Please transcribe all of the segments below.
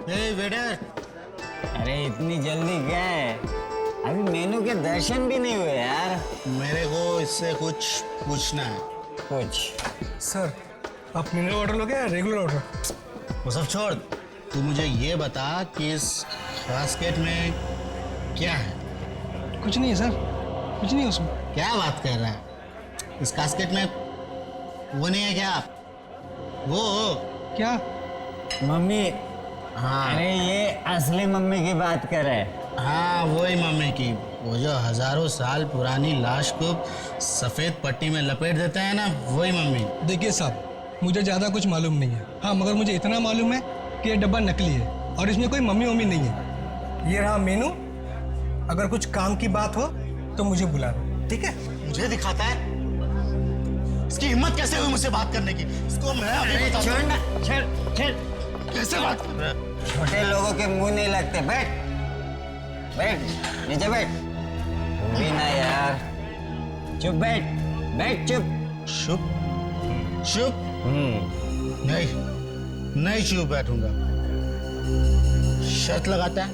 Waiter. अरे इतनी जल्दी क्या है? अभी मेनू के दर्शन भी नहीं हुए यार। मेरे को इससे कुछ पूछना है। कुछ सर, आप मिनरल वाटर लोगे या रेगुलर वाटर? वो सब छोड़, तू मुझे ये बता कि इस बास्केट में क्या है? कुछ नहीं है सर, कुछ नहीं है उसमें। क्या बात कर रहा है? इस कास्केट में वो नहीं है क्या? वो क्या? मम्मी। हाँ अरे ये असली मम्मी की बात कर रहे हैं। हाँ, वही मम्मी की। वो जो हजारों साल पुरानी लाश को सफेद पट्टी में लपेट देते हैं ना, वही मम्मी। देखिए साहब, मुझे ज़्यादा कुछ मालूम नहीं है। हाँ, मगर मुझे इतना मालूम है कि ये डब्बा नकली है और इसमें कोई मम्मी वम्मी नहीं है। ये रहा मेनू। अगर कुछ काम की बात हो तो मुझे बुलाना, ठीक है? मुझे दिखाता है? इसकी हिम्मत कैसे हुई मुझसे बात करने की? इसको मैं अभी बताता हूँ। छोड़ ना, छोड़। कैसे बात कर रहा है? छोटे लोगों के मुंह नहीं लगते। बैठ बैठ, नीचे बैठ। भी ना यार, चुप बैठ, बैठ चुप। चुप चुप? नहीं चुप बैठूंगा। शर्त लगाता है?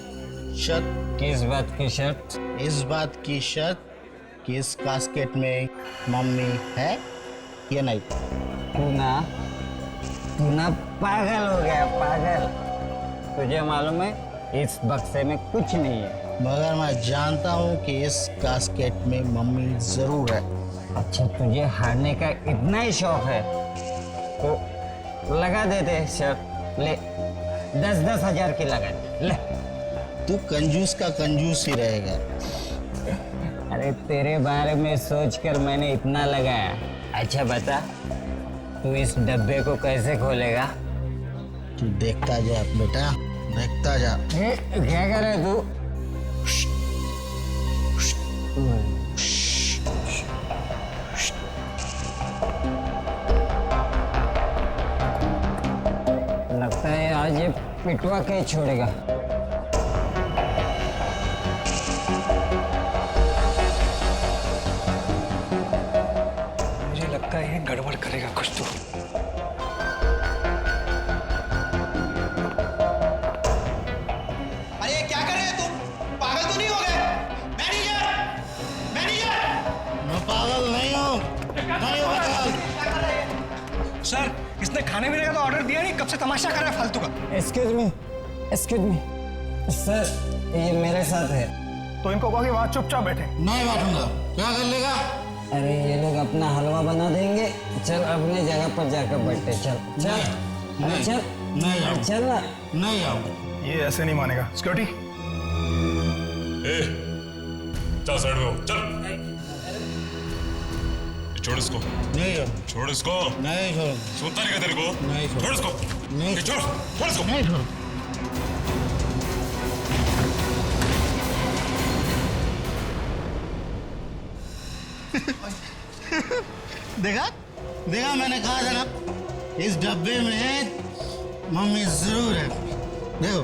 शर्त? किस बात की शर्त? इस बात की शर्त कि इस कास्केट में मम्मी है या नहीं? तू ना पागल हो गया, पागल। तुझे मालूम है इस बक्से में कुछ नहीं है। मगर मैं जानता हूँ कि इस कास्केट में मम्मी जरूर है। अच्छा, तुझे हारने का इतना ही शौक है तो लगा देते शर्त। ले, 10-10 हजार की लगा दे, ले। तू कंजूस का कंजूस ही रहेगा। अरे तेरे बारे में सोचकर मैंने इतना लगाया। अच्छा बता, तू इस डब्बे को कैसे खोलेगा? तू देखता जा बेटा, देखता जा। क्या कर रहे तू? लगता है आज ये पिटवा के छोड़ेगा। मुझे लगता है ये गड़बड़ करेगा कुछ तो। अरे क्या कर रहे हैं तुम? पागल तो नहीं हो गए? मैनेजर! मैनेजर! मैं पागल नहीं हूँ, नहीं हूँ पागल। क्या कर रहे हैं? सर, इसने खाने पीने का तो ऑर्डर दिया नहीं, कब से तमाशा कर रहा है फालतू का। एक्सक्यूज मी सर, ये मेरे साथ है। तो इनको कहो कि वहाँ चुपचाप बैठे। नहीं बैठूंगा। क्या कर लेगा? अरे ये लोग अपना हलवा बना देंगे। चल अपने जगह पर जाकर बैठे। चल चल नहीं, चल नहीं आऊंगा। चल ना। नहीं आऊंगा। ये ऐसे नहीं मानेगा। सिक्योरिटी, चल साइड में हो, चल। छोड़ इसको, नहीं आऊंगा। छोड़ इसको। नहीं छोड़। सुनता नहीं क्या तेरे को? नहीं छोड़। छोड़ इसको। नहीं छोड़, छोड़ इसको। नहीं छोड़। देखा देखा, मैंने कहा था ना, इस डब्बे में मम्मी जरूर है। देखो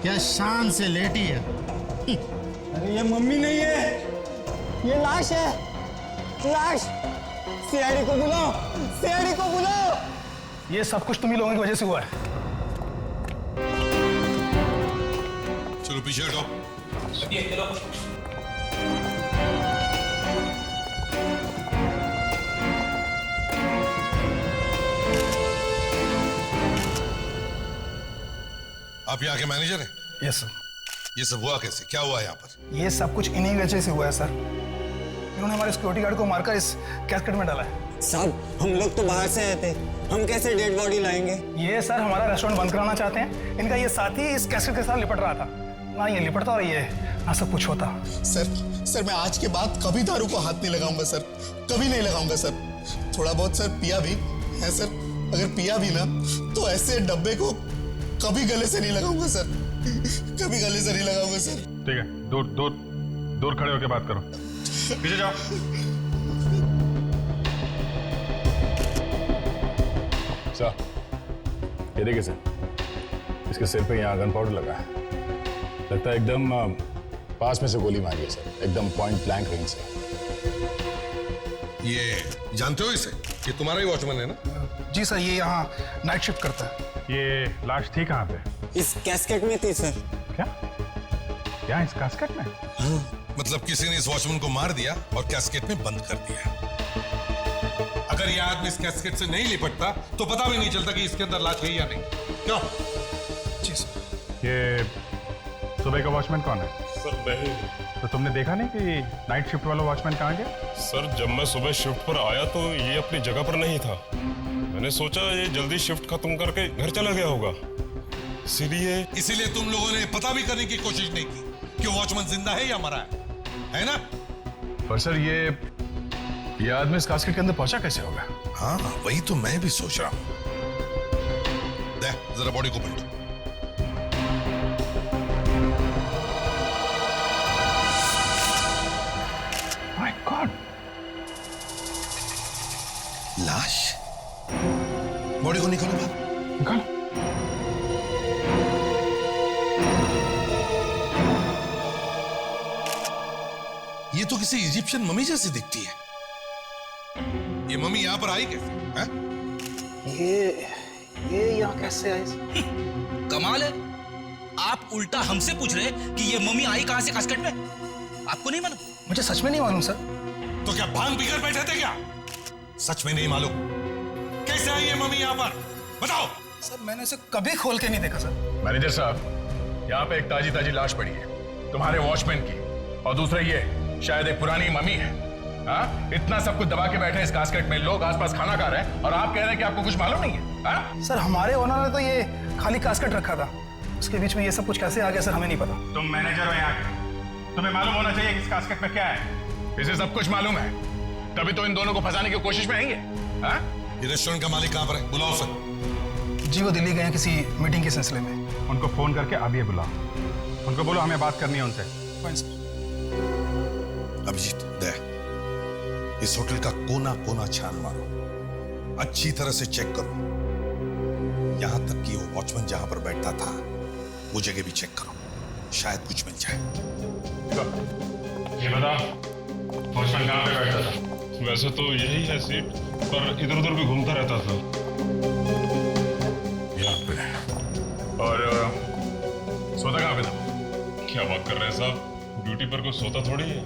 क्या शान से लेटी है। अरे ये मम्मी नहीं है, ये लाश है, लाश। सीआईडी को बुलाओ, सीआईडी को बुलाओ। ये सब कुछ तुम्ही लोगों की वजह से हुआ है। चलो पीछे हटो। आप यहाँ के मैनेजर हैं? Yes sir. ये सब हुआ कैसे? क्या हुआ यहाँ पर? ये सब कुछ इन्हीं वजह से हुआ है सर। इन्होंने हमारे सिक्योरिटी गार्ड को मारकर इस कैस्केट में डाला है। साहब, हम लोग तो बाहर से आए थे, हम कैसे डेड बॉडी लाएंगे? ये सर हमारा रेस्टोरेंट बंद कराना चाहते हैं। इनका ये साथी इस कैसेट के साथ लिपट रहा था। ना ये लिपटता और ये ना सब कुछ होता। सर मैं आज के बाद कभी दारू को हाथ नहीं लगाऊंगा सर, कभी नहीं लगाऊंगा सर। थोड़ा बहुत सर पिया भी है सर, अगर पिया भी ना तो ऐसे डब्बे को कभी गले से नहीं लगाऊंगा सर, कभी गले से नहीं लगाऊंगा सर। ठीक है, दूर दूर दूर खड़े होकर बात करो। पीछे जाओ। सर, ये देखिए सर, इसके सिर पे यहाँ गन पाउडर लगा है। लगता है एकदम पास में से गोली मारी है सर, एकदम पॉइंट ब्लैंक रेंज से। ये जानते हो इसे? ये तुम्हारा ही वॉचमैन है ना? जी सर, ये यहाँ नाइट शिफ्ट करता है। ये लाश थी कहाँ पे? इस कैस्केट में थी सर। क्या क्या इस कास्केट में? मतलब किसी ने इस वॉचमैन को मार दिया और कैस्केट में बंद कर दिया। अगर ये आदमी इस कैस्केट से नहीं लिपटता तो पता भी नहीं चलता कि इसके अंदर लाश है या नहीं। क्यों? जी सर। ये सुबह का वॉचमैन कौन है? सर मैं ही। तो तुमने देखा नहीं कि नाइट शिफ्ट वाला वॉचमैन कहाँ गया? सर जब मैं सुबह शिफ्ट पर आया तो ये अपनी जगह पर नहीं था। मैंने सोचा ये जल्दी शिफ्ट खत्म करके घर चला गया होगा, इसीलिए तुम लोगों ने पता भी करने की कोशिश नहीं की कि वॉचमैन जिंदा है या मरा है ना? पर सर ये आदमी इस कास्केट के अंदर पहुंचा कैसे होगा? हाँ वही तो मैं भी सोच रहा हूं। दे जरा बॉडी को पलटो। माय गॉड, लाश। बॉडी को निकालो बाहर। निकाल। ये तो किसी इजिप्शियन मम्मी जैसी दिखती है। ये मम्मी यहां पर आई कैसे? हैं? ये यहाँ कैसे आए? कमाल है, आप उल्टा हमसे पूछ रहे कि ये मम्मी आई कहां से कास्केट में? आपको नहीं मालूम? मुझे सच में नहीं मालूम सर। तो क्या भांग पीकर बैठे थे क्या? सच में नहीं मालूम? कैसे आई ये मम्मी यहां पर? बताओ। सर मैंने इसे कभी खोल के नहीं देखा सर। मैनेजर साहब, यहाँ पे एक ताजी ताजी लाश पड़ी है तुम्हारे वॉचमैन की, और दूसरा ये शायद एक पुरानी मम्मी है। हाँ, इतना सब कुछ दबा के बैठे हैं इस कास्केट में, लोग आसपास खाना खा रहे हैं और आप कह रहे हैं कि आपको कुछ मालूम नहीं है। हाँ? सर हमारे ओनर ने तो ये खाली कास्केट रखा था, उसके बीच में ये सब कुछ कैसे आ गया सर हमें नहीं पता। तुम मैनेजर हो यहाँ के, तुम्हें मालूम होना चाहिए कि इस कास्केट में क्या है। इसे सब कुछ मालूम है, तभी तो इन दोनों को फंसाने की कोशिश में आएंगे। हाँ? ये रेस्टोरेंट का मालिक कहां पर है? बुलाओ सर। जी वो दिल्ली गए हैं किसी मीटिंग के सिलसिले में। उनको फोन करके अभी बुलाओ, उनको बोलो हमें बात करनी है उनसे। Fine sir. अभिजीत दे, इस होटल का कोना कोना छान मारो, अच्छी तरह से चेक करो, यहां तक कि वो वॉचमैन जहां पर बैठता था वो जगह भी चेक करो, शायद कुछ मिल जाए। ये बताओ, वॉचमैन कहाँ पे बैठता था? वैसे तो यही है सीट, पर इधर उधर भी घूमता रहता था। यहाँ पे। और सोता कहाँ पे था? क्या बात कर रहे हैं साहब, ड्यूटी पर कोई सोता थोड़ी है।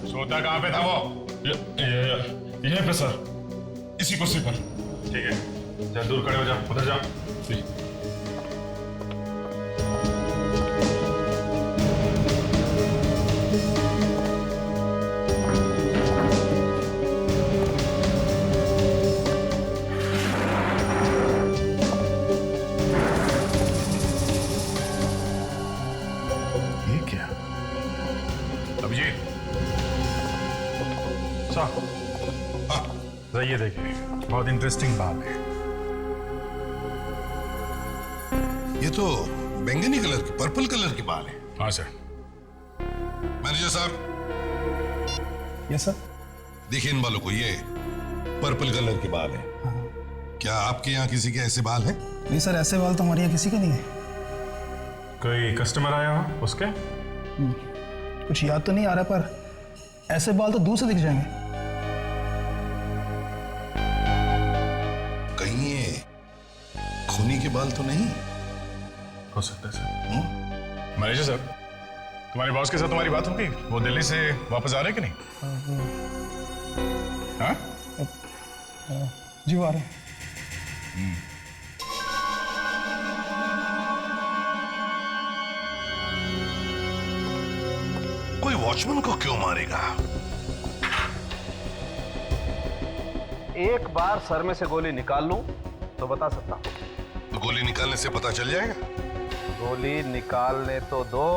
सोता कहाँ पे था वो? यहीं पे सर, इसी कुर्सी पर। ठीक है, जरा दूर खड़े हो जाओ, उधर जाओ। जी। ये क्या? अभिजीत साहब, जरा ये देखिए, बहुत इंटरेस्टिंग बात है। ये तो बैंगनी कलर की, पर्पल कलर की बाल है। हाँ सर। मैनेजर साहब, यस सर। देखिए इन बालों को, ये पर्पल कलर के बाल है। क्या आपके यहाँ किसी के ऐसे बाल हैं? नहीं सर, ऐसे बाल तो हमारे यहाँ किसी के नहीं है। कोई कस्टमर आया हो उसके? कुछ याद तो नहीं आ रहा, पर ऐसे बाल तो दूर से दिख जाएंगे। कहीं ये खूनी के बाल तो नहीं? हो सकता है सर। मैनेजर साहब, तुम्हारे बॉस के साथ तुम्हारी बात होगी? वो दिल्ली से वापस आ रहे कि नहीं? हाँ? जी वो आ रहे हैं। कोई वॉचमैन को क्यों मारेगा? एक बार सर में से गोली निकाल लूं तो बता सकता हूं। तो गोली निकालने से पता चल जाएगा। गोली निकालने तो दो।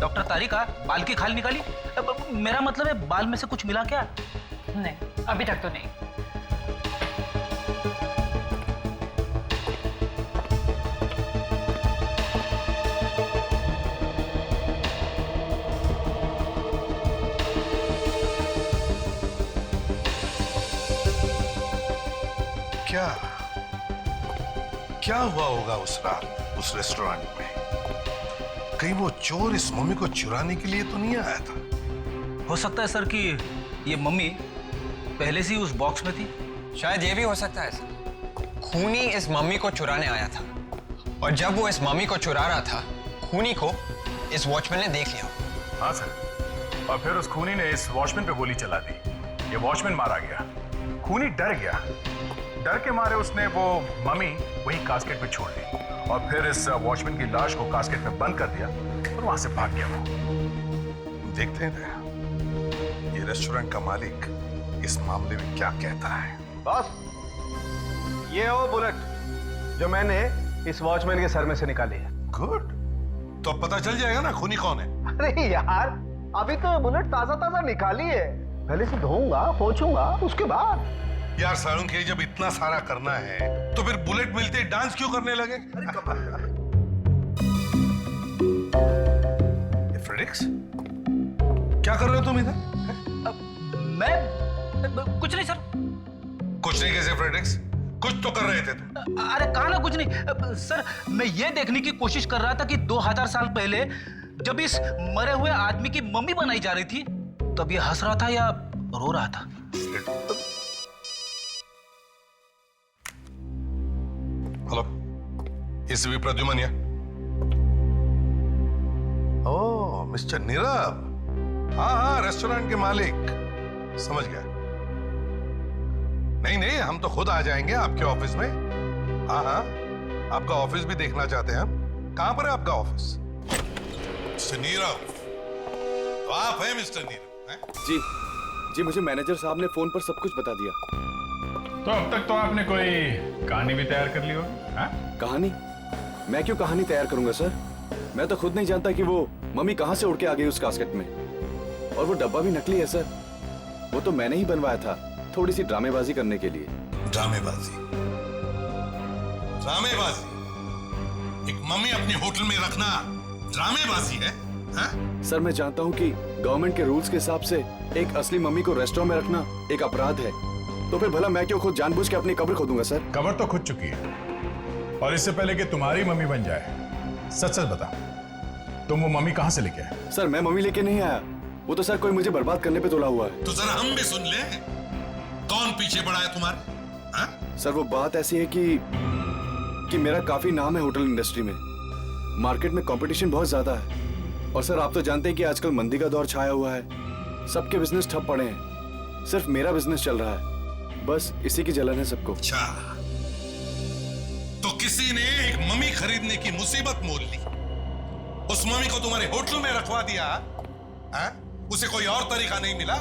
डॉक्टर तारिका, बाल की खाल निकाली? मेरा मतलब है बाल में से कुछ मिला क्या? नहीं, अभी तक तो नहीं। क्या हुआ होगा उस रात उस रेस्टोरेंट में? कहीं वो चोर इस मम्मी को चुराने के लिए तो नहीं आया था? हो सकता है सर कि ये मम्मी पहले से ही उस बॉक्स में थी? शायद ये भी हो सकता है सर। खूनी इस मम्मी को चुराने आया था और जब वो इस मम्मी को चुरा रहा था, खूनी को इस वॉचमैन ने देख लिया। हाँ सर, और फिर उस खूनी ने इस वॉचमैन पे गोली चला दी। ये वॉचमैन मारा गया। खूनी डर गया, डर के मारे उसने वो मम्मी वही कास्केट में छोड़ दी और फिर इस वॉचमैन की लाश को कास्केट में बंद कर दिया और वहां से भाग गया वो। देखते हैं दया, ये रेस्टोरेंट का मालिक इस मामले में क्या कहता है। बॉस, ये वो बुलेट जो मैंने इस वॉचमैन के सर में से निकाली है। गुड, तो अब पता चल जाएगा ना खूनी कौन है। अरे यार, अभी तो बुलेट ताजा ताजा निकाली है, पहले से धोऊंगा, पोंछूंगा, उसके बाद। यार सारुण के जब इतना सारा करना है तो फिर बुलेट मिलते ही डांस क्यों करने लगे। फ्रेडिक्स, क्या कर रहे हो तुम इधर? मैं कुछ नहीं सर। कुछ नहीं कैसे फ्रेडिक्स? कुछ तो कर रहे थे तुम। अरे कहा ना कुछ नहीं सर, मैं ये देखने की कोशिश कर रहा था कि 2000 साल पहले जब इस मरे हुए आदमी की मम्मी बनाई जा रही थी तब ये हंस रहा था या रो रहा था। हेलो, इस भी प्रद्युमन या? ओह मिस्टर नीरव, हाँ हाँ रेस्टोरेंट के मालिक, समझ गया। नहीं नहीं, हम तो खुद आ जाएंगे आपके ऑफिस में। हाँ हाँ, आपका ऑफिस भी देखना चाहते हैं हम। कहां पर है आपका ऑफिस? मिस्टर नीरव, तो आप हैं मिस्टर नीरव? हैं? जी, मुझे मैनेजर साहब ने फोन पर सब कुछ बता दिया। तो अब तक तो आपने कोई कहानी भी तैयार कर ली हो? कहानी? मैं क्यों कहानी तैयार करूंगा सर? मैं तो खुद नहीं जानता कि वो मम्मी कहां से उड़ के आ गई उस कास्केट में। और वो डब्बा भी नकली है सर, वो तो मैंने ही बनवाया था, थोड़ी सी ड्रामेबाजी करने के लिए। ड्रामेबाजी? ड्रामेबाजी? एक मम्मी अपने होटल में रखना ड्रामेबाजी है? सर मैं जानता हूँ कि गवर्नमेंट के रूल्स के हिसाब से एक असली मम्मी को रेस्टोरेंट में रखना एक अपराध है, तो फिर भला मैं क्यों खुद जानबूझ के अपनी कब्र खोदूंगा सर? कब्र तो खुद चुकी है, और इससे पहले कि तुम्हारी मम्मी बन जाए, सच सच बता, तुम वो मम्मी कहां से लेके आए? सर मैं मम्मी लेके नहीं आया, वो तो सर कोई मुझे बर्बाद करने पे तुला हुआ है। तो जरा हम भी सुन ले, कौन पीछे पड़ा है तुम्हारे? सर वो बात ऐसी है कि मेरा काफी नाम है होटल इंडस्ट्री में, मार्केट में कंपटीशन बहुत ज्यादा है, और सर आप तो जानते हैं कि आजकल मंदी का दौर छाया हुआ है, सबके बिजनेस ठप पड़े हैं, सिर्फ मेरा बिजनेस चल रहा है, बस इसी की जलन है सबको। अच्छा, तो किसी ने एक मम्मी खरीदने की मुसीबत मोल ली, उस मम्मी को तुम्हारे होटल में रखवा दिया, है? उसे कोई और तरीका नहीं मिला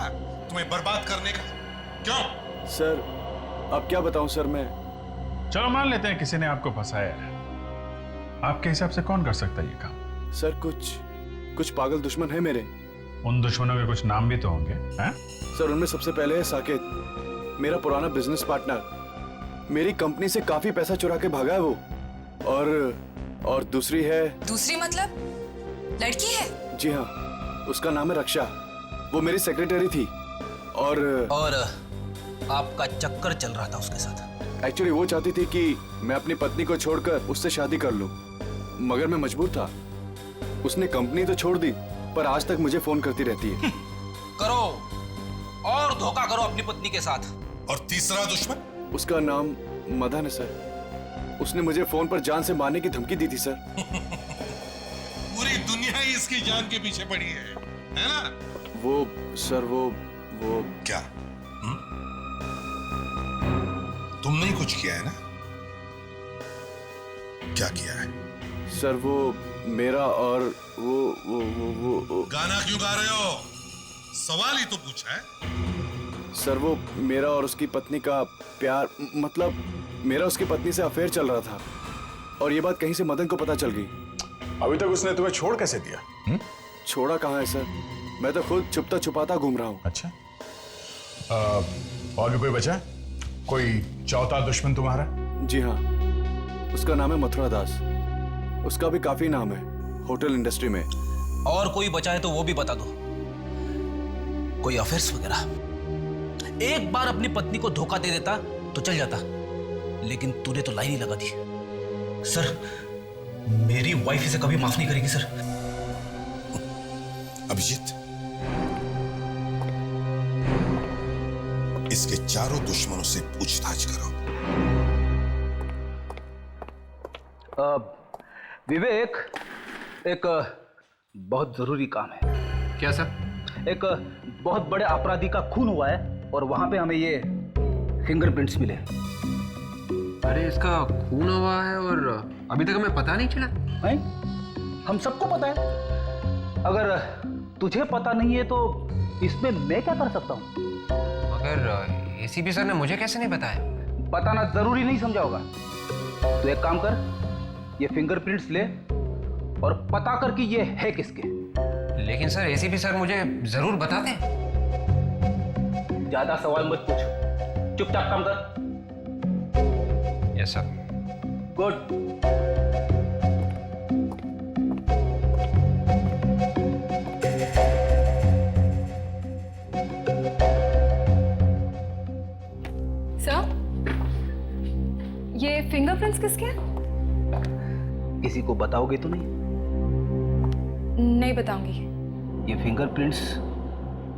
तुम्हें बर्बाद करने का? क्यों? सर अब क्या बताऊं सर मैं। चलो मान लेते हैं किसी ने आपको फंसाया है, आपके हिसाब से कौन कर सकता है ये काम? सर कुछ पागल दुश्मन है मेरे। उन दुश्मनों के कुछ नाम भी तो होंगे, हैं? सर उनमें सबसे पहले है साकेत, मेरा पुराना बिजनेस पार्टनर, मेरी कंपनी से काफी पैसा चुरा के भागा है वो, और दूसरी है। दूसरी मतलब लड़की है? जी हाँ, उसका नाम है रक्षा, वो मेरी सेक्रेटरी थी, और आपका चक्कर चल रहा था उसके साथ? एक्चुअली वो चाहती थी कि मैं अपनी पत्नी को छोड़कर उससे शादी कर लूं, मगर मैं मजबूर था। उसने कंपनी तो छोड़ दी, पर आज तक मुझे फोन करती रहती है। करो और धोखा करो अपनी पत्नी के साथ। और तीसरा दुश्मन? उसका नाम मदन है सर, उसने मुझे फोन पर जान से मारने की धमकी दी थी सर। पूरी दुनिया ही इसकी जान के पीछे पड़ी है ना? वो सर वो क्या? तुमने ही कुछ किया है ना? क्या किया है? सर वो मेरा और वो गाना क्यों गा रहे हो? सवाल ही तो पूछा है। सर वो मेरा और उसकी पत्नी का प्यार, मतलब मेरा उसकी पत्नी से अफेयर चल रहा था, और ये बात कहीं से मदन को पता चल गई। अभी तक उसने तुम्हें छोड़ कैसे दिया? छोड़ा कहाँ है सर, मैं तो खुद छुपता छुपाता घूम रहा हूँ। अच्छा, और भी कोई बचा? कोई चौथा दुश्मन तुम्हारा? जी हाँ, उसका नाम है मथुरा दास, उसका भी काफी नाम है होटल इंडस्ट्री में। और कोई बचा है तो वो भी बता दो, कोई अफेयर्स वगैरह? एक बार अपनी पत्नी को धोखा दे देता तो चल जाता, लेकिन तूने तो लाइन ही लगा दी। सर मेरी वाइफ इसे कभी माफ नहीं करेगी सर। अभिजीत, इसके चारों दुश्मनों से पूछताछ करो। विवेक, एक बहुत जरूरी काम है। क्या सर? एक बहुत बड़े अपराधी का खून हुआ है और वहां पे हमें ये फिंगरप्रिंट्स मिले। अरे इसका खून हुआ है और अभी तक हमें पता नहीं चला। है? हम सबको पता है। अगर तुझे पता नहीं है तो इसमें मैं क्या कर सकता हूँ? मगर एसीपी सर ने मुझे कैसे नहीं बताया? बताना जरूरी नहीं समझा होगा। तो एक काम कर, ये फिंगरप्रिंट्स ले और पता कर कि ये है किसके। लेकिन सर एसीपी सर मुझे जरूर बताते हैं। ज्यादा सवाल मत पूछ, चुपचाप काम कर। Yes sir. गुड। सर, ये फिंगरप्रिंट्स किसके हैं? किसी को बताओगे तो नहीं? नहीं बताऊंगी। ये फिंगरप्रिंट्स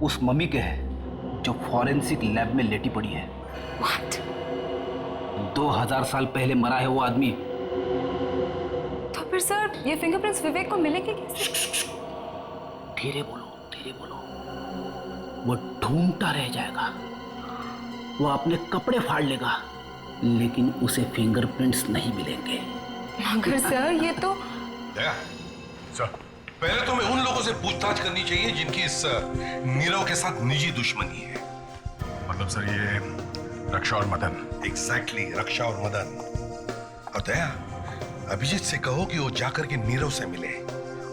उस मम्मी के हैं जो फॉरेंसिक लैब में लेटी पड़ी है। What? 2000 साल पहले मरा है वो आदमी। तो फिर सर ये फिंगरप्रिंट्स विवेक को मिलेंगे कैसे? धीरे बोलो, धीरे बोलो। वो ढूंढता रह जाएगा, वो अपने कपड़े फाड़ लेगा, लेकिन उसे फिंगरप्रिंट्स नहीं मिलेंगे। मगर सर ये तो सर, पहले तो उन लोगों से पूछताछ करनी चाहिए जिनकी इस नीरव के साथ निजी दुश्मनी है। मतलब सर ये रक्षा और मदन। एग्जैक्टली, रक्षा और मदन। और दया, अभिजीत से कहो कि वो जाकर के नीरव से मिले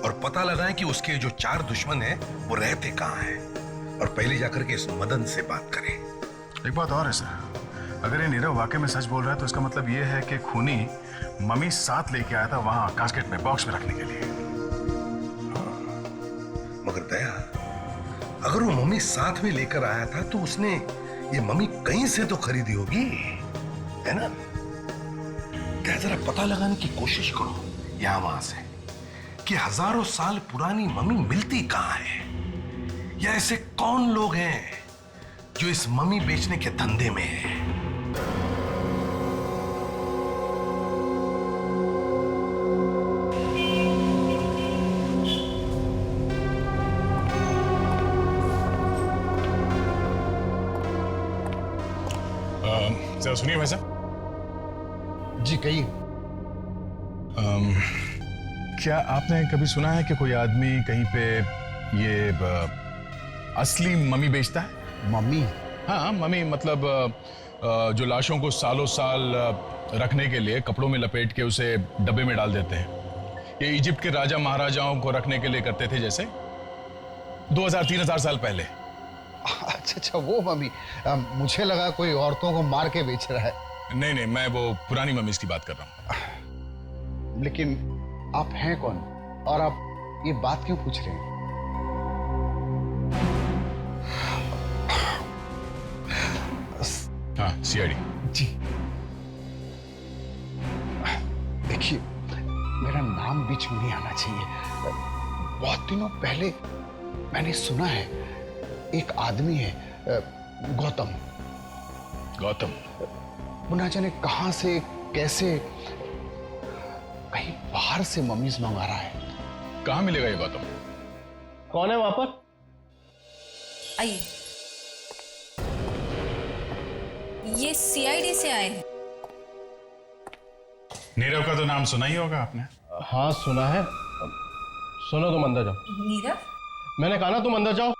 और पता लगाएं कि उसके जो 4 दुश्मन हैं वो रहते कहाँ हैं, और पहले जाकर के इस मदन से बात करें। एक बात और है सर, अगर ये नीरव वाकई में सच बोल रहा है तो इसका मतलब ये है कि खूनी मम्मी साथ लेके आया था वहां कास्केट में, बॉक्स में रखने के लिए। मगर दया, अगर वो मम्मी साथ में लेकर आया था तो उसने ये मम्मी कहीं से तो खरीदी होगी, है ना? क्या जरा पता लगाने की कोशिश करो यहां वहां से कि हजारों साल पुरानी मम्मी मिलती कहां है, या ऐसे कौन लोग हैं जो इस मम्मी बेचने के धंधे में है। जरा सुनिए भाई साहब। जी कहिए। क्या आपने कभी सुना है कि कोई आदमी कहीं पे ये असली मम्मी बेचता है? मम्मी? हाँ, मम्मी मतलब जो लाशों को सालों साल रखने के लिए कपड़ों में लपेट के उसे डब्बे में डाल देते हैं। ये इजिप्ट के राजा महाराजाओं को रखने के लिए करते थे, जैसे 2000-3000 साल पहले। अच्छा, वो मम्मी। मुझे लगा कोई औरतों को मार के बेच रहा है। नहीं नहीं, मैं वो पुरानी मम्मीज की बात कर रहा हूँ। लेकिन आप हैं कौन और आप ये बात क्यों पूछ रहे हैं? हाँ, सीआईडी। जी देखिए, मेरा नाम बीच में नहीं आना चाहिए। बहुत दिनों पहले मैंने सुना है एक आदमी है, गौतम। गौतम? वो ना जाने कहां से कैसे कहीं बाहर से मम्मीज मंगा रहा है। कहां मिलेगा ये गौतम? कौन है वहां पर? आइए। ये सीआईडी से आए हैं। नीरव का तो नाम सुना ही होगा आपने। हाँ सुना है। सुनो, तुम अंदर जाओ। नीरव? मैंने कहा ना तुम अंदर जाओ।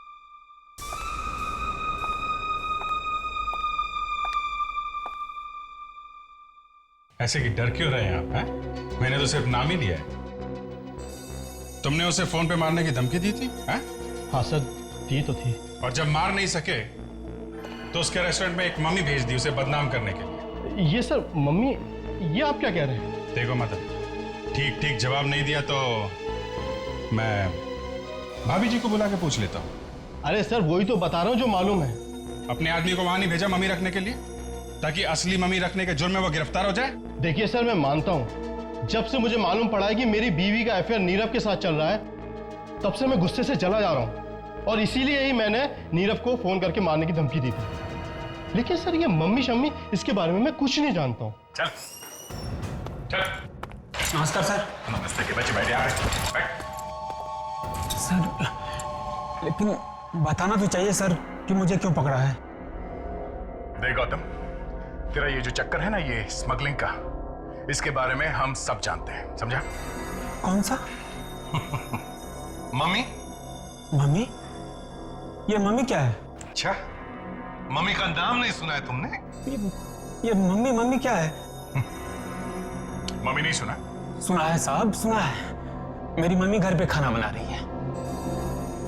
ऐसे कि डर क्यों रहे हैं आप? हैं? मैंने तो सिर्फ नाम ही दिया है। तुमने उसे फोन पे मारने की धमकी दी थी? हैं? हाँ सर, दी तो थी। और जब मार नहीं सके तो उसके रेस्टोरेंट में एक मम्मी भेज दी उसे बदनाम करने के लिए। ये सर मम्मी, ये आप क्या कह रहे हैं? देखो मदन, ठीक ठीक जवाब नहीं दिया तो मैं भाभी जी को बुला के पूछ लेता हूँ। अरे सर, वही तो बता रहा हूँ जो मालूम है। अपने आदमी को वहां नहीं भेजा मम्मी रखने के लिए, ताकि असली मम्मी रखने के जुर्म में वो गिरफ्तार हो जाए? देखिए सर, मैं मानता हूँ जब से मुझे मालूम पड़ा है कि मेरी बीवी का अफेयर नीरव के साथ चल रहा है, तब से मैं गुस्से से चला जा रहा हूँ, और इसीलिए ही मैंने नीरव को फोन करके मारने की धमकी दी थी। लेकिन सर ये मम्मी शम्मी इसके बारे में मैं कुछ नहीं जानता हूँ। चल चल। नमस्कार सर। नमस्ते के बच्चे बैठ यहाँ पे। सर लेकिन बताना तो चाहिए सर कि मुझे क्यों पकड़ा है। देख गौतम, तेरा ये जो चक्कर है ना, ये स्मगलिंग का, इसके बारे में हम सब जानते हैं, समझा? कौन सा? मम्मी? मम्मी? ये मम्मी क्या है? अच्छा, मम्मी का नाम नहीं सुना है तुमने? ये मम्मी मम्मी क्या है? मम्मी नहीं सुना? सुना है साहब, सुना है। मेरी मम्मी घर पे खाना बना रही है।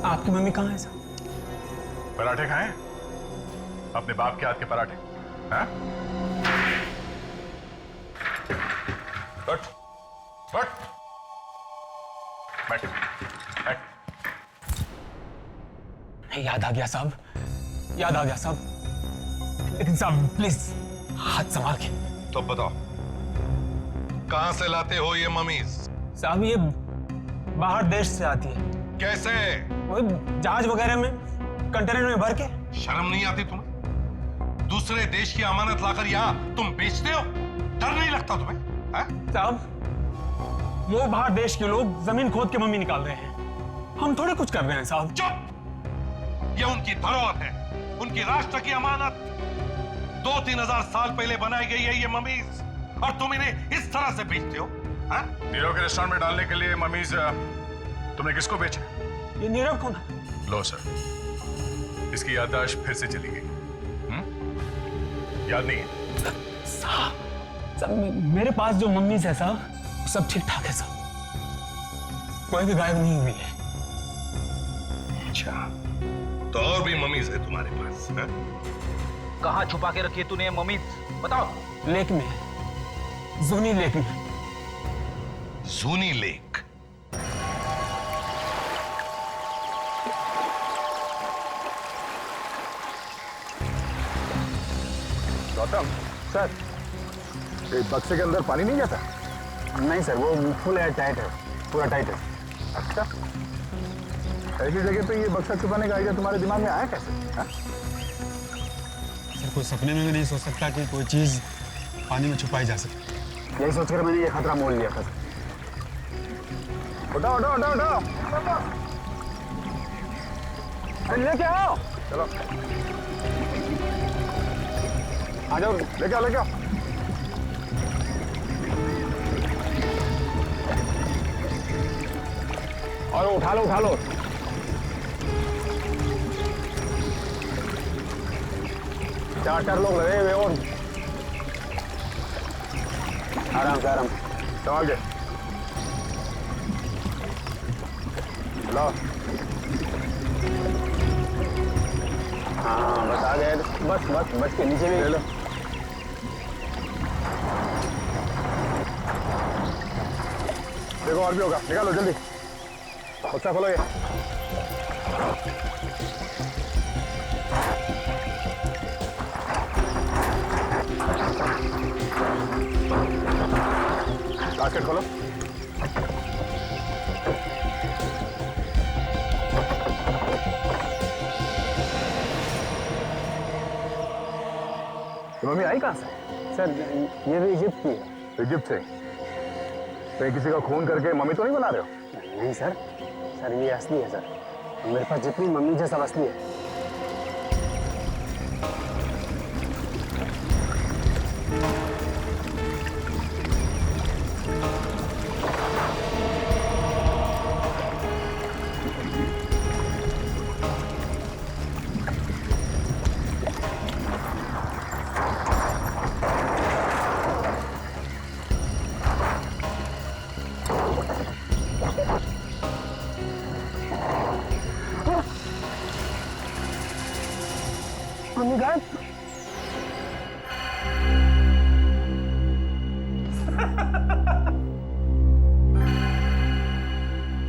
आपकी मम्मी कहाँ है साहब? पराठे खाएं? अपने बाप के हाथ के पराठे? हाँ? उठ, उठ, बैठ, बैठ। याद आ गया साहब, याद आ गया साहब। लेकिन साहब प्लीज हाथ संभाल के। तो बताओ, कहां से लाते हो ये मम्मीज? साहब ये बाहर देश से आती है। कैसे? वो जहाज वगैरह में, कंटेनर में भर के। शर्म नहीं आती तुम्हें? दूसरे देश की अमानत लाकर यहाँ तुम बेचते हो? डर नहीं लगता तुम्हें? साहब वो बाहर देश के लोग जमीन खोद के मम्मी निकाल रहे हैं, हम थोड़े कुछ कर रहे हैं साहब। चुप! ये उनकी धरोहर है, उनकी राष्ट्र की अमानत। 2-3 हजार साल पहले बनाई गई है ये मम्मीज, और तुम इन्हें इस तरह से बेचते हो? नीरव के रेस्टोरेंट में डालने के लिए मम्मीज तुमने किसको बेचा? ये नीरव कौन है? लो सर, इसकी याददाश्त फिर से चली गई। याद नहीं है? साहब मेरे पास जो मम्मीज है साहब सब ठीक ठाक है साहब, कोई भी गायब नहीं हुई है। अच्छा, तो और भी मम्मीज है तुम्हारे पास? कहाँ छुपा के रखी है तूने मम्मी? बताओ। लेक में, जूनी लेक में। जूनी लेक? गौतम सर, इस बक्से के अंदर पानी नहीं जाता? नहीं सर, वो फुल एयर टाइट है, पूरा टाइट है। अच्छा, ऐसी जगह पे ये बक्सा छुपाने का आइडिया तुम्हारे दिमाग में आया कैसे? सर कोई सपने में भी नहीं सोच सकता कि कोई चीज पानी में छुपाई जा सकती। यही सोचकर मैंने ये खतरा मोल लिया था। उठाओ उठाओ उठाओ उठाओ, लेके आओ। चलो आ जाओ, लेके आओ लेके आओ। और उठा लो उठा लो। चार लोग लगे हुए और आराम से, आराम संभाल के लो। हाँ बस आ गए, बस बस बस के नीचे भी ले लो। देखो और भी होगा, निकालो जल्दी, बक्सा खोलो। ये बास्केट खोलो। तो मम्मी आई कहाँ से? सर ये भी इजिप्ट की है। इजिप्ट से? कहीं किसी का खून करके मम्मी तो नहीं बना रहे हो? नहीं सर, सर ये असली है सर, मेरे पास जितनी मम्मी है सब असली है। मम्मी गायब।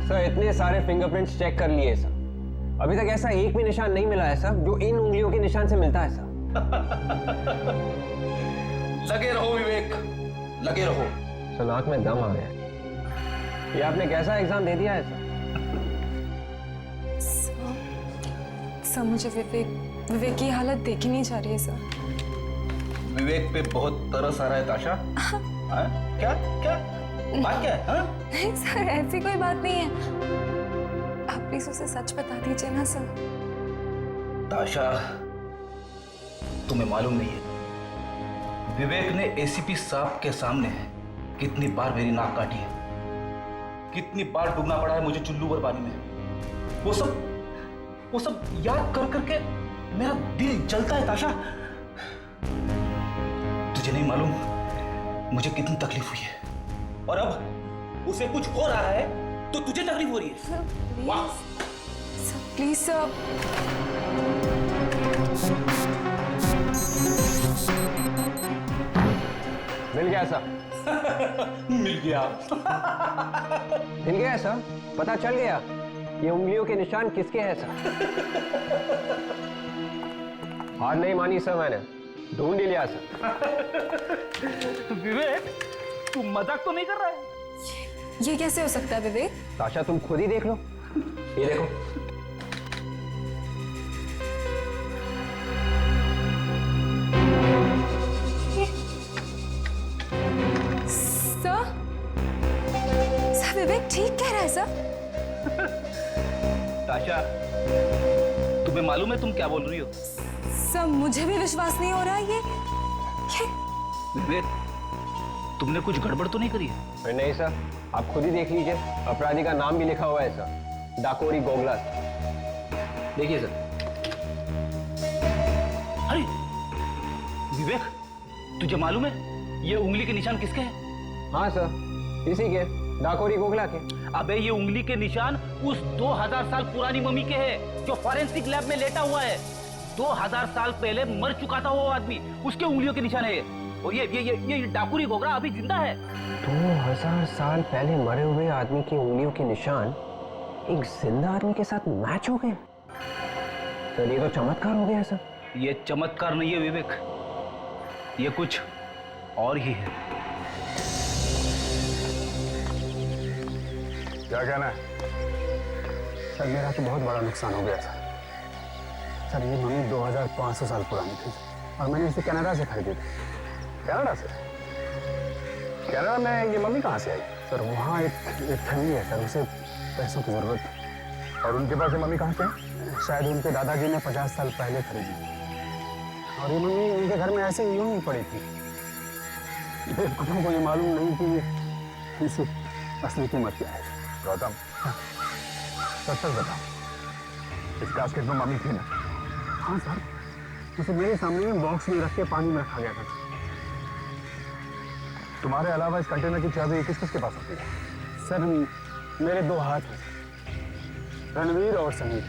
सर इतने सारे फिंगरप्रिंट्स चेक कर लिए सर, अभी तक ऐसा एक भी निशान नहीं मिला है सर जो इन उंगलियों के निशान से मिलता है सर। लगे रहो विवेक, लगे रहो। सर नाक में दम आ गया। ये आपने कैसा एग्जाम दे दिया है सर? सर मुझे विवेक विवेक की हालत देखी नहीं जा रही है सर। विवेक पे बहुत तरस आ रहा है ताशा। हाँ? क्या क्या बात क्या है? हाँ? नहीं सर, ऐसी कोई बात नहीं है। आप प्लीज उसे सच बता दीजिए ना सर। ताशा, तुम्हें मालूम नहीं है विवेक ने एसीपी साहब के सामने कितनी बार मेरी नाक काटी है, कितनी बार डूबना पड़ा है मुझे चुल्लू भर पानी में। वो सब याद कर करके मेरा दिल जलता है ताशा। तुझे नहीं मालूम मुझे कितनी तकलीफ हुई है, और अब उसे कुछ हो रहा है तो तुझे तकलीफ हो रही है। वाह सर प्लीज सर। मिल गया सर। मिल गया। मिल गया सर, पता चल गया ये उंगलियों के निशान किसके हैं सर। हार नहीं मानी सर, मैंने ढूंढ ही लिया सर। विवेक, तू मजाक तो नहीं कर रहा है? ये कैसे हो सकता है विवेक? ताशा तुम खुद ही देख लो, ये देखो। सर विवेक ठीक कह रहा है सर। ताशा, तुम्हें मालूम है तुम क्या बोल रही हो? सर मुझे भी विश्वास नहीं हो रहा है ये। विवेक, तुमने कुछ गड़बड़ तो नहीं करी है? अरे नहीं सर, आप खुद ही देख लीजिए, अपराधी का नाम भी लिखा हुआ है सर, डाकोरी गोगला। देखिए सर। अरे विवेक, तुझे मालूम है ये उंगली के निशान किसके हैं? हाँ सर, इसी के, डाकोरी गोगला के। अबे ये उंगली के निशान उस 2000 साल पुरानी मम्मी के हैं जो फॉरेंसिक लैब में लेटा हुआ है। 2000 साल पहले मर चुका था वो आदमी, उसके उंगलियों के निशान है। और ये डाकुरी गोगरा अभी जिंदा है। 2000 साल पहले मरे हुए आदमी की उंगलियों के निशान एक जिंदा आदमी के साथ मैच हो गए। सर ये तो चमत्कार हो गया सर। ये चमत्कार नहीं है विवेक, ये कुछ और ही है। क्या कहना है? सर मेरा तो बहुत बड़ा नुकसान हो गया सर। सर ये मम्मी 2500 साल पुरानी थी और मैंने इसे कनाडा से खरीदी थी। कनाडा से? कनाडा में ये मम्मी कहाँ से आई? सर वहाँ एक फैमिली है सर, उसे पैसों की जरूरत थी। और उनके पास ये मम्मी कहाँ से है? शायद उनके दादाजी ने 50 साल पहले खरीदी और ये मम्मी उनके घर में ऐसे यूं ही पड़ी थी। बेवकूफों को ये मालूम नहीं कि इसी असली कीमत क्या है। गौतम, सच सच बताओ, इस कास्केट में मम्मी थी ना? हाँ सर, उसे मेरे सामने बॉक्स में रख के पानी में रखा गया था। तुम्हारे अलावा इस कंटेनर की चाबी किस किस के पास होती है? सर मेरे 2 हाथ हैं, रणवीर और समीर।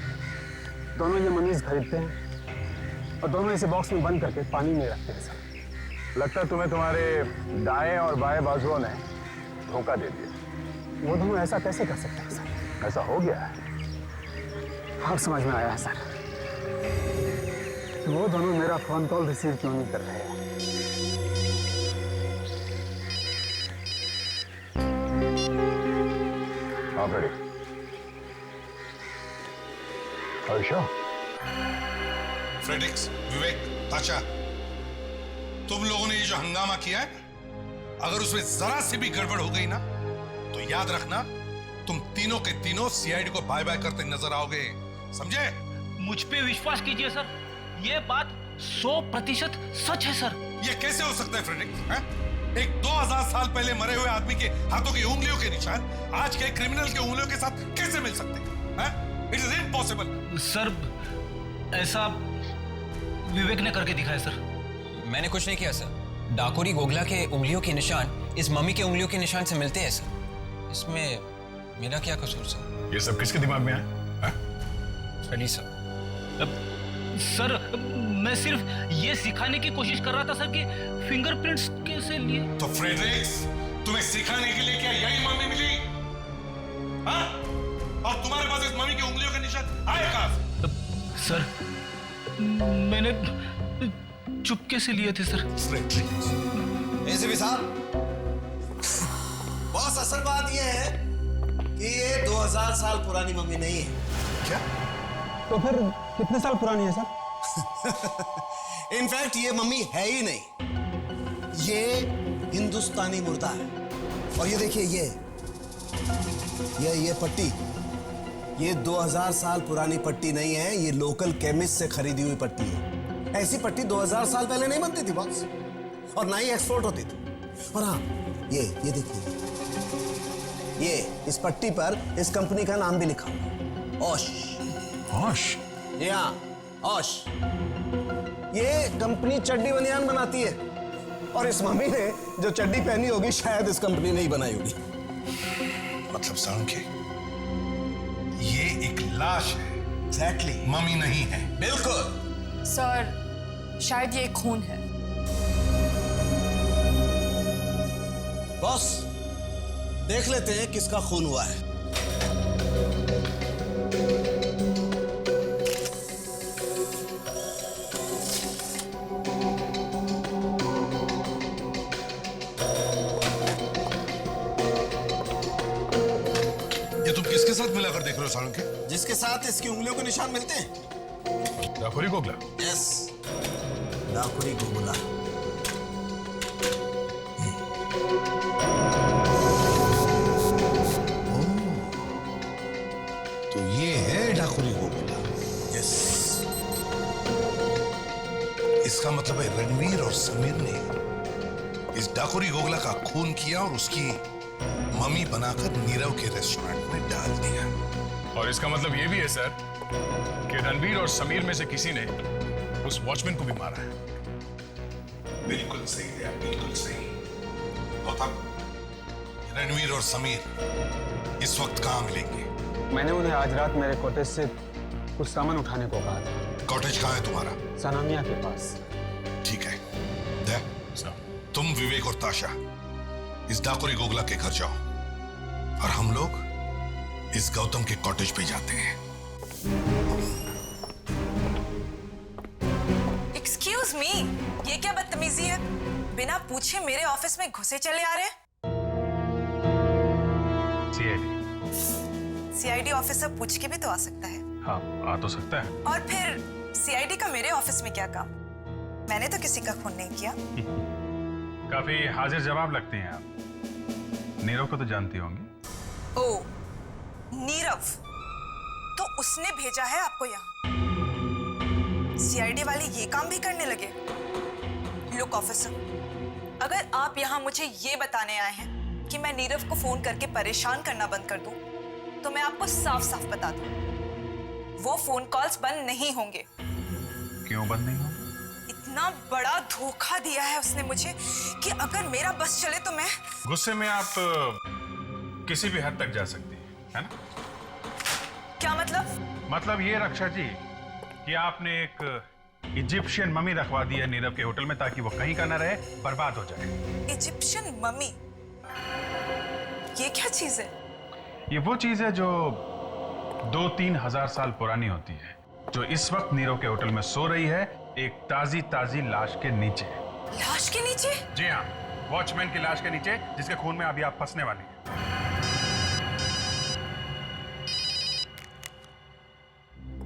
दोनों ये मनीष खरीदते हैं और दोनों इसे बॉक्स में बंद करके पानी में रखते हैं सर। लगता है तुम्हें तुम्हारे दाएं और बाएं बाजुओं ने धोखा दे दिया। वो दोनों ऐसा कैसे कर सकते हैं सर? ऐसा हो गया है। अब समझ में आया है सर, वो दोनों मेरा फोन कॉल रिसीव क्यों नहीं कर रहे हैं। आप रेडी? आयुषा? फ्रेडरिक्स, विवेक, ताशा, तुम लोगों ने ये जो हंगामा किया है, अगर उसमें जरा सी भी गड़बड़ हो गई ना तो याद रखना तुम तीनों के तीनों सीआईडी को बाय बाय करते नजर आओगे, समझे? मुझ पे विश्वास कीजिए सर, ये बात 100% सच है सर। ये कैसे हो सकता है फ्रेडरिक्स? एक 2000 साल पहले मरे हुए आदमी के हाथों की उंगलियों के निशान आज के क्रिमिनल के उंगलियों के साथ कैसे मिल सकते हैं? It is impossible. सर ऐसा विवेक ने करके दिखाया सर। मैंने कुछ नहीं किया सर, डाकोरी गोगला के उंगलियों के निशान इस मम्मी के उंगलियों के निशान से मिलते हैं सर। इसमें मेरा क्या कसूर सर? ये सब किसके दिमाग में है? Freddy sir. सर मैं सिर्फ ये सिखाने की कोशिश कर रहा था सर कि फिंगरप्रिंट्स कैसे लिए। तो फ्रेडरिक्स, तुम्हें सिखाने के लिए क्या यही मम्मी मिली? हाँ? और तुम्हारे पास इस मम्मी की उंगलियों के निशान आए कहां से? सर मैंने चुपके से लिए थे सर। फ्रेडरिक्स, एसीपी साहब, बॉस असल बात यह है कि ये 2000 साल पुरानी मम्मी नहीं है। क्या? तो फिर कितने साल पुरानी है सर? इनफैक्ट ये मम्मी है ही नहीं, ये हिंदुस्तानी मुर्दा है। और ये देखिए, ये पट्टी, ये 2000 साल पुरानी पट्टी नहीं है, ये लोकल केमिस्ट से खरीदी हुई पट्टी है। ऐसी पट्टी 2000 साल पहले नहीं बनती थी बॉस, और ना ही एक्सपोर्ट होती थी। और हाँ, ये देखिए, ये इस पट्टी पर इस कंपनी का नाम भी लिखा हुआ, ओश। ओश? हाँ, ओश। ये कंपनी चड्डी बनियान बनाती है, और इस मम्मी ने जो चड्डी पहनी होगी शायद इस कंपनी ने ही बनाई होगी। मतलब सांख्य, ये एक लाश है। एग्जैक्टली, मम्मी नहीं है। बिल्कुल सर, शायद ये खून है। बॉस, देख लेते हैं किसका खून हुआ है। ये तुम किसके साथ मिलाकर देख रहे हो सालुंखे? जिसके साथ इसकी उंगलियों के निशान मिलते हैं। डाकुरी गोगला? यस, डाकुरी गोगला। तो ये है डाकुरी गोगला। यस। इसका मतलब है रणवीर और समीर ने इस डाकुरी गोगला का खून किया और उसकी मम्मी बनाकर नीरव के रेस्टोरेंट में डाल दिया। और इसका मतलब ये भी है सर कि रणवीर और समीर में से किसी ने उस वॉचमैन को भी मारा है। बिल्कुल सही है, बिल्कुल सही। गौतम, रणवीर और समीर इस वक्त कहाँ मिलेंगे? मैंने उन्हें आज रात मेरे कॉटेज से कुछ सामान उठाने को कहा था। कॉटेज कहाँ है तुम्हारा? सनामिया के पास। ठीक है, दे, तुम विवेक और ताशा इस डाकुरी गोगला के घर जाओ, और हम लोग इस गौतम के कॉटेज पे जाते हैं। एक्सक्यूज मी, ये क्या बदतमीजी है? बिना पूछे मेरे ऑफिस में घुसे चले आ रहे हैं। सीआईडी ऑफिसर पूछ के भी तो आ सकता है। हाँ, आ तो सकता है। और फिर सीआईडी का मेरे ऑफिस में क्या काम? मैंने तो किसी का खून नहीं किया। काफी हाजिर जवाब लगती हैं आप। नीरव को तो जानती होंगी। ओ, नीरव, तो उसने भेजा है आपको यहाँ। सीआईडी वाले ये काम भी करने लगे। लुक ऑफिसर, अगर आप यहाँ मुझे ये बताने आए हैं कि मैं नीरव को फोन करके परेशान करना बंद कर दूं, तो मैं आपको साफ साफ बता दूं, वो फोन कॉल्स बंद नहीं होंगे। क्यों बंद नहीं होंगे? इतना बड़ा धोखा दिया है उसने मुझे कि अगर मेरा बस चले तो मैं... गुस्से में आप किसी भी हद तक जा सकती है ना? क्या मतलब? मतलब ये रक्षा जी कि आपने एक इजिप्शियन मम्मी रखवा दी है नीरव के होटल में, ताकि वो कहीं का ना रहे, बर्बाद हो जाए। Egyptian mummy? ये क्या चीज है? ये वो चीज है जो 2-3 हजार साल पुरानी होती है, जो इस वक्त नीरव के होटल में सो रही है, एक ताजी लाश के नीचे। लाश के नीचे? जी हाँ, वॉचमैन की लाश के नीचे, जिसके खून में अभी आप फंसने वाली हैं।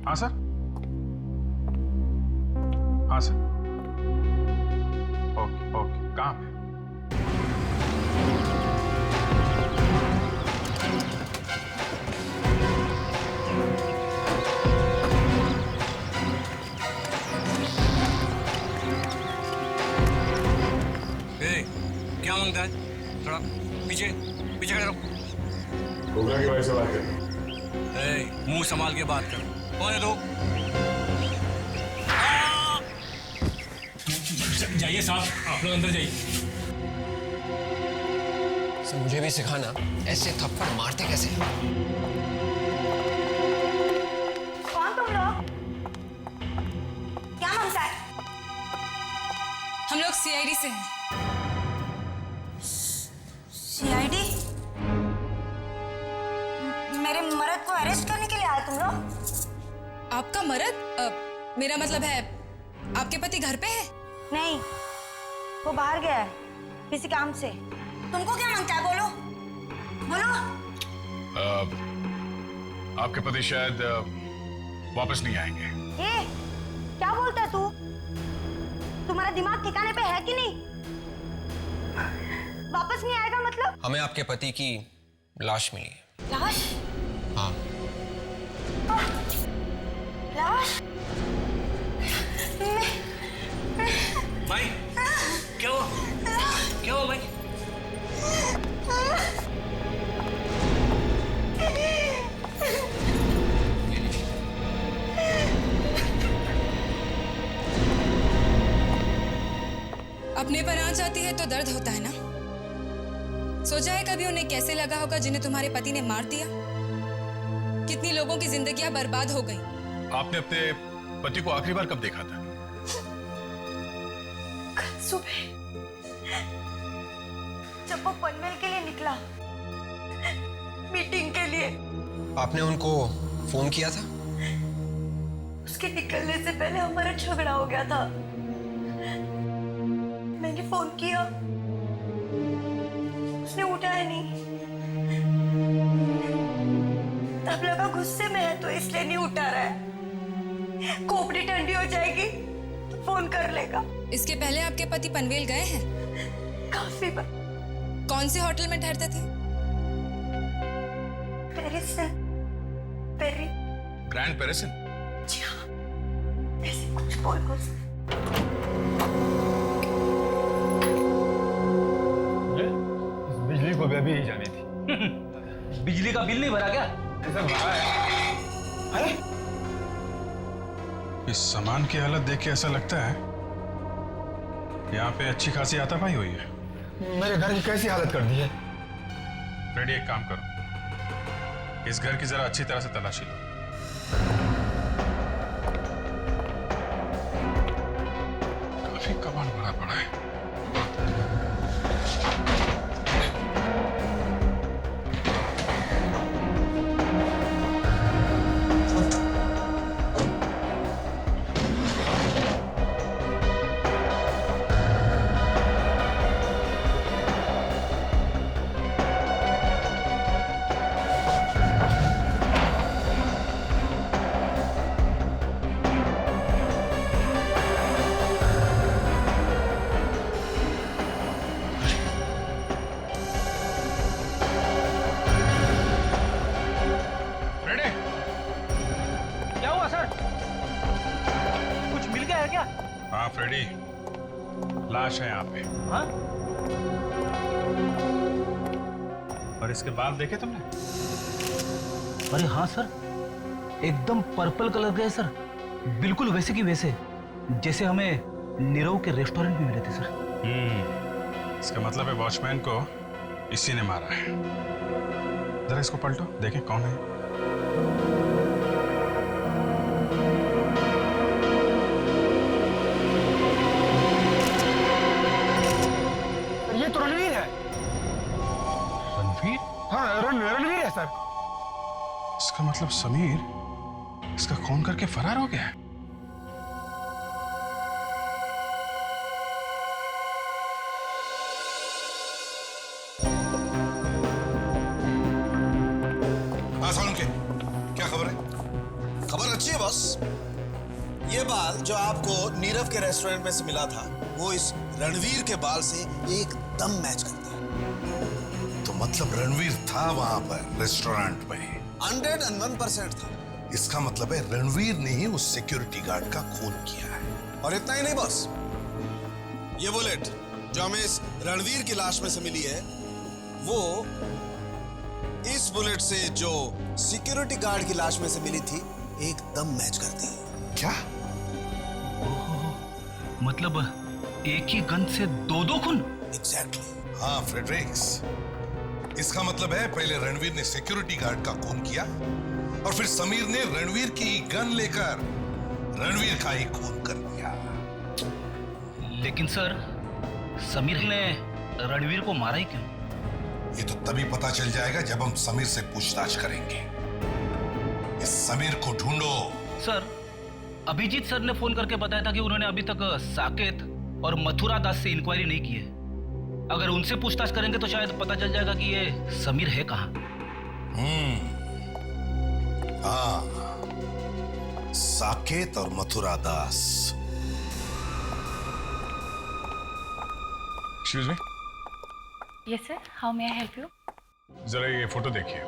हाँ सर, हाँ सर। ओके, कहाँ पे? क्या मांगता है? थोड़ा पीछे खड़े रहो। गोगला की वजह से बात कर। मुंह संभाल के बात कर। कौन है तू? जाइए साहब, आप लोग अंदर जाइए। सर, मुझे भी सिखाना ऐसे थप्पड़ मारते कैसे। कौन तुम लोग? क्या मांगता है? हम लोग सीआईडी से हैं। सीआईडी? मेरे मर्द को अरेस्ट करने के लिए आए तुम लोग? आपका मर्द? मेरा मतलब है आपके पति घर पे है? नहीं, वो बाहर गया है किसी काम से। तुमको क्या मांगता है? बोलो बोलो। आपके पति शायद वापस नहीं आएंगे। क्या बोलता है तू? तुम्हारा दिमाग ठिकाने पे है कि नहीं? वापस नहीं आएगा मतलब? हमें आपके पति की लाश मिली है। लाश? हाँ। लाश? भाई क्या हुआ? क्या हुआ भाई? अपने पर आंच आती है तो दर्द होता है ना। सोचा है कभी उन्हें कैसे लगा होगा जिन्हें तुम्हारे पति ने मार दिया? कितनी लोगों की जिंदगियां बर्बाद हो गई। आपने अपने पति को आखिरी बार कब देखा था? कल सुबह जब वो पनवेल के लिए निकला, मीटिंग के लिए। आपने उनको फोन किया था? उसके निकलने से पहले हमारा झगड़ा हो गया था। मैंने फोन किया, उसने उठाया नहीं। तब लगा गुस्से में है तो इसलिए नहीं उठा रहा है। खोपड़ी ठंडी हो जाएगी तो फोन कर लेगा। इसके पहले आपके पति पनवेल गए हैं? काफी बार। कौन से होटल में ठहरते थे? पेरिसन। पेरी। ग्रैंड पेरिसन? जी हाँ, ऐसे कुछ बोल कुछ। बिजली को भी अभी ही जानी थी। बिजली का बिल नहीं भरा क्या? ऐसा भरा है। अरे इस सामान की हालत देख के ऐसा लगता है यहाँ पे अच्छी खासी हाथापाई हुई है। मेरे घर की कैसी हालत कर दी है? फ्रेडी, एक काम करो, इस घर की जरा अच्छी तरह से तलाशी लो। काफी कबाड़ भरा पड़ा है। हाँ फ्रेडी, लाश है यहाँ पे। हाँ? और इसके बाल देखे तुमने? अरे हाँ सर, एकदम पर्पल कलर के है सर। बिल्कुल वैसे की वैसे जैसे हमें नीरव के रेस्टोरेंट में मिले थे सर। इसका मतलब है वॉचमैन को इसी ने मारा है। जरा इसको पलटो, देखें कौन है। ये तो रणवीर है। रणवीर? हाँ, रणवीर है सर। इसका मतलब समीर इसका खून करके फरार हो गया है। हाँ सालुंके, क्या खबर है? खबर अच्छी है बॉस। ये बाल जो आपको नीरव के रेस्टोरेंट में से मिला था, वो इस रणवीर के बाल से एकदम मैच करता है। तो मतलब रणवीर था वहां पर रेस्टोरेंट में? 101% था। इसका मतलब है रणवीर ने ही उस सिक्योरिटी गार्ड का खून किया है। और इतना ही नहीं बॉस, ये बुलेट जो हमें इस रणवीर की लाश में से मिली है, वो इस बुलेट से जो सिक्योरिटी गार्ड की लाश में से मिली थी एकदम मैच करती है। क्या? मतलब एक ही गन से दो खून? एग्जैक्टली। हाँ फ्रेडरिक्स, इसका मतलब है पहले रणवीर ने सिक्योरिटी गार्ड का खून किया और फिर समीर ने रणवीर की गन लेकर रणवीर का ही खून कर दिया। लेकिन सर, समीर ने रणवीर को मारा ही क्यों? ये तो तभी पता चल जाएगा जब हम समीर से पूछताछ करेंगे। इस समीर को ढूंढो। सर, अभिजीत सर ने फोन करके बताया था कि उन्होंने अभी तक साकेत और मथुरा दास से इंक्वायरी नहीं की है। अगर उनसे पूछताछ करेंगे तो शायद पता चल जाएगा कि ये समीर है कहाँ। हाँ, साकेत और Mathura Das. Excuse me, yes sir, how may I help you? जरा ये फोटो देखिए।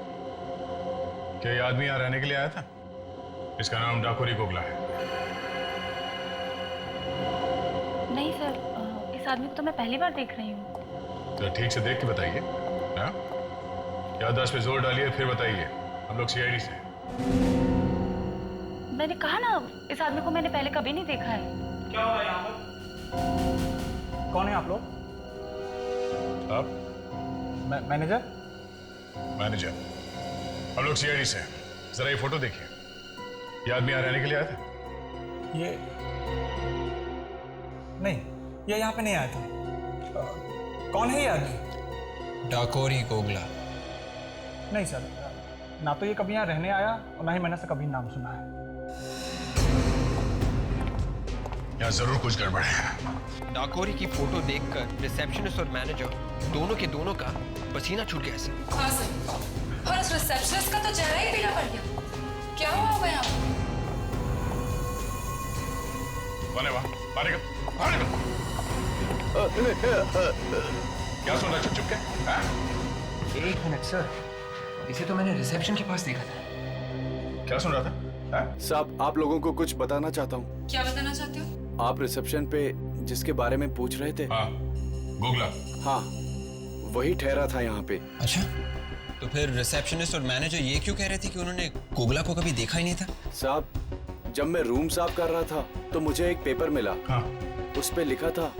क्या ये आदमी यहाँ रहने के लिए आया था? इसका नाम डाकोरी गोगला है। नहीं सर, इस आदमी को तो मैं पहली बार देख रही हूँ। तो ठीक से देख के बताइए। हाँ? याददाश्त पे जोर डालिए, फिर बताइए। हम लोग सीआईडी से। मैंने कहा ना, इस आदमी को मैंने पहले कभी नहीं देखा है। क्या हो रहा है यहाँ पर? कौन है आप लोग? आप? मैनेजर? मैनेजर। हम लोग सीआईडी से। जरा ये फोटो देखिए। ये आदमी यहाँ रहने के लिए आया था? ये नहीं, ये यहाँ पे नहीं आया था। कौन है ये आदमी? डाकोरी गोगला। नहीं सर, ना तो ये कभी यहाँ रहने आया और ना ही मैंने से कभी नाम सुना है। यहाँ जरूर कुछ गड़बड़ है। डाकोरी की फोटो देखकर रिसेप्शनिस्ट और मैनेजर दोनों का पसीना छूट गया सर। हाँ सर, और उस रिसेप्शनिस्ट का तो चेहरा ही पीला पड़ गया। क्या हुआ होगा यहाँ? कौन है वहाँ? बाहर निकल, बाहर निकल। क्या सुन रहा चुप चुप के? हाँ? एक मिनट सर, इसे तो मैंने रिसेप्शन के पास देखा था। क्या सुन रहा था? साहब, आप लोगों को कुछ बताना चाहता हूँ। क्या बताना चाहते हो? आप रिसेप्शन पे जिसके बारे में पूछ रहे थे? हाँ, गोगला। हाँ, वही ठहरा था यहाँ पे। अच्छा, तो फिर रिसेप्शनिस्ट और मैनेजर ये क्यों कह रहे थे कि उन्होंने गोगला को कभी देखा ही नहीं था? साहब, जब मैं रूम साफ कर रहा था तो मुझे एक पेपर मिला। हाँ। उस पे लिखा था,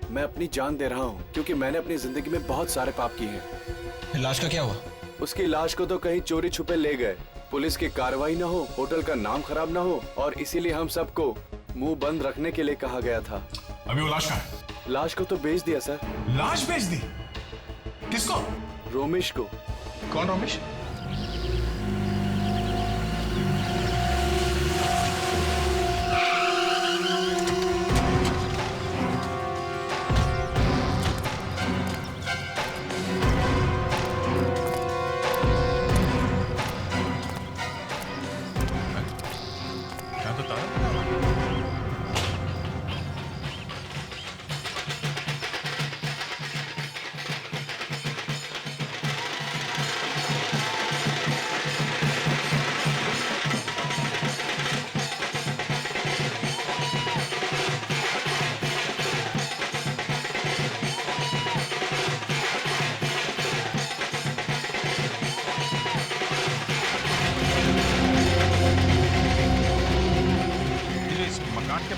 मैं अपनी जान दे रहा हूँ क्योंकि मैंने अपनी जिंदगी में बहुत सारे पाप किए हैं। लाश का क्या हुआ? उसकी लाश को तो कहीं चोरी छुपे ले गए। पुलिस की कार्रवाई ना हो, होटल का नाम खराब ना हो, और इसीलिए हम सबको मुंह बंद रखने के लिए कहा गया था। अभी वो लाश कहाँ है? लाश को तो बेच दिया सर। लाश बेच दी? किसको? रोमिश को। कौन रोमिश?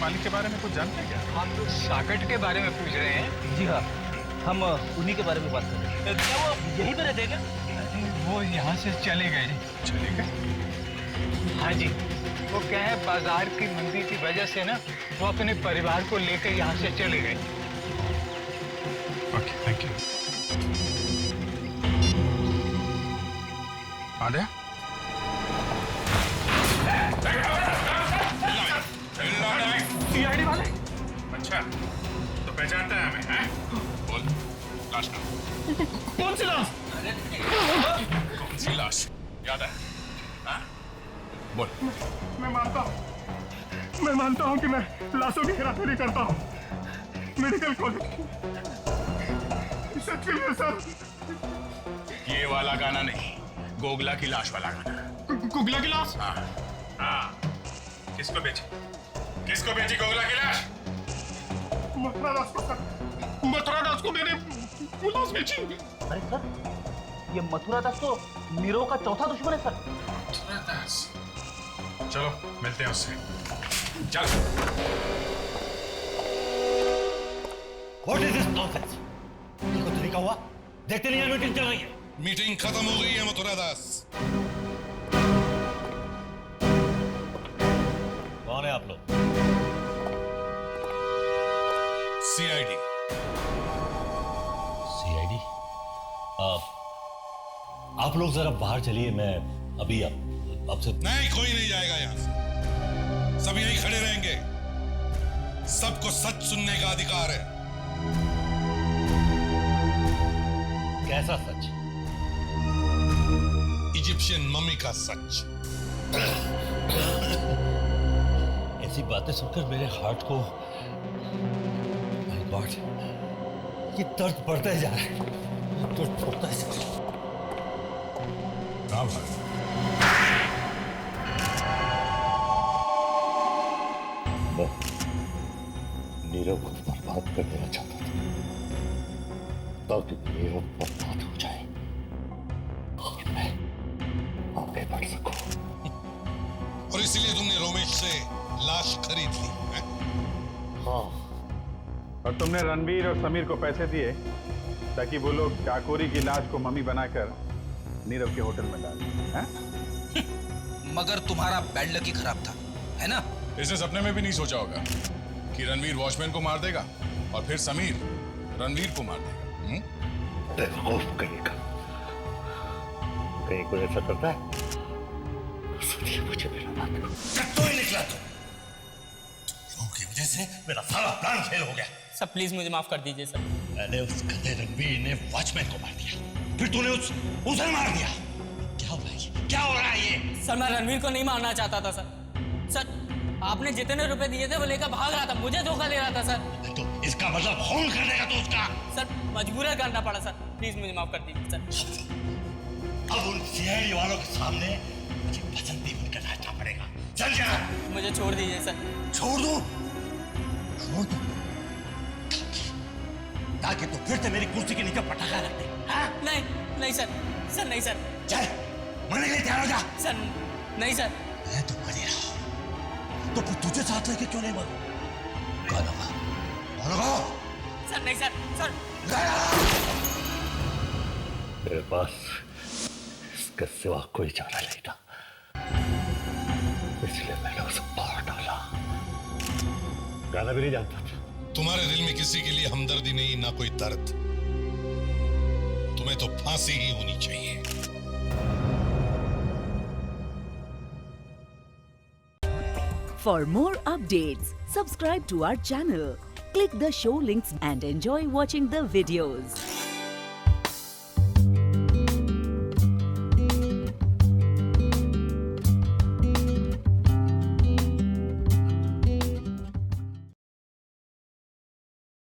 मालिक के बारे में कुछ जानते हैं क्या? आप लोग साकेत के बारे में पूछ रहे हैं? जी हाँ, हम उन्हीं के बारे में बात कर रहे हैं। क्या वो यहीं पे रहते हैं क्या? वो यहाँ से चले गए। चले गए? हाँ जी, वो क्या है, बाजार की मंदी की वजह से ना वो अपने परिवार को लेकर यहाँ से चले गए। Okay, thank you. आदे? सीआईडी वाले? अच्छा, तो पहचानता है हमें, हैं? बोल, लाश कहाँ? कौन सी लाश? कौन सी लाश? याद है? हाँ? बोल। मैं मानता हूँ कि मैं लाशों की हेराफेरी करता हूँ। मेडिकल कॉलेज सच में है सर। ये वाला गाना नहीं, गोगला की लाश वाला गाना। गोगला की लाश? हाँ, हाँ। किसको बेची? किसको बेची गोगला की लाश? मथुरा दास को सर। मथुरा दास को मैंने वो लाश बेची। अरे सर, ये मथुरा दास तो नीरव का चौथा दुश्मन है सर। मथुरा दास? चलो मिलते हैं उससे। चल। What is this nonsense? देखो तरीका हुआ, देखते नहीं मीटिंग चल रही है। मीटिंग खत्म हो गई है मथुरा दास। कौन है आप लोग? सीआईडी। सीआईडी? आप लोग जरा बाहर चलिए, मैं अभी आपसे। नहीं, कोई नहीं जाएगा यहाँ से। सब यहीं खड़े रहेंगे। सबको सच सुनने का अधिकार है। कैसा सच? इजिप्शियन मम्मी का सच। ऐसी बातें सुनकर मेरे हार्ट को माय गॉड ये दर्द बढ़ता ही जा रहा है तो छोड़ता है कहाँ भाग मैं नीरव को बर्बाद कर देना चाहता था ताकि नीरव बर्बाद हो जाए और मैं आगे बढ़ सकूं। और इसीलिए तुमने रोमेश से लाश खरीद ली है? हाँ। और तुमने रणवीर और समीर को पैसे दिए ताकि वो लोग डाकोरी की लाश को मम्मी बनाकर नीरव के होटल में डाल दें। मगर तुम्हारा बैड लक ही खराब था, है ना? इसने सपने में भी नहीं सोचा होगा कि रणवीर वॉचमैन को मार देगा और फिर समीर रणवीर को मार देगा। बेवकूफ कहेगा, कहीं कोई ऐसा करता है? सोचिए मुझे मेरा बात तो ही निकला तुम की वजह से मेरा सारा प्लान फेल हो गया। सर प्लीज मुझे माफ कर दीजिए सर। मैंने उस गधे रणवीर ने वॉचमैन को मार दिया, फिर तूने उसे मार दिया। क्या हो रहा है ये? क्या हो रहा है ये? सर मैं रणवीर को नहीं मारना चाहता था सर। सर आपने जितने रुपए दिए थे वो लेकर भाग रहा था, मुझे धोखा दे रहा था सर। तो इसका मतलब खून कर देगा तो उसका? सर मजबूरन करना पड़ा सर, प्लीज मुझे माफ कर दीजिए सर। अब उन सीआईडी वालों के सामने मुझे बसंती बनकर नाचना पड़ेगा। चल जा। मुझे छोड़ दीजिए सर। छोड़ दूं? छोड़ दूं? ताकि तो फिर से मेरी कुर्सी के नीचे पटाखा रख दे। नहीं नहीं सर, सर नहीं सर। चल मरने के लिए तैयार हो जा। सर नहीं सर। मैं तो मर ही रहा हूं, तो फिर तुझे साथ लेके क्यों नहीं मरूं? कौन होगा? सर नहीं सर। सर मेरे पास इसके सिवा कोई चारा नहीं था, इसलिए मैंने उसे मार डाला। गाना भी नहीं जानता था। तुम्हारे दिल में किसी के लिए हमदर्दी नहीं, ना कोई दर्द। तुम्हें तो फांसी ही होनी चाहिए। For more updates, subscribe to our channel, click the show links and enjoy watching the videos.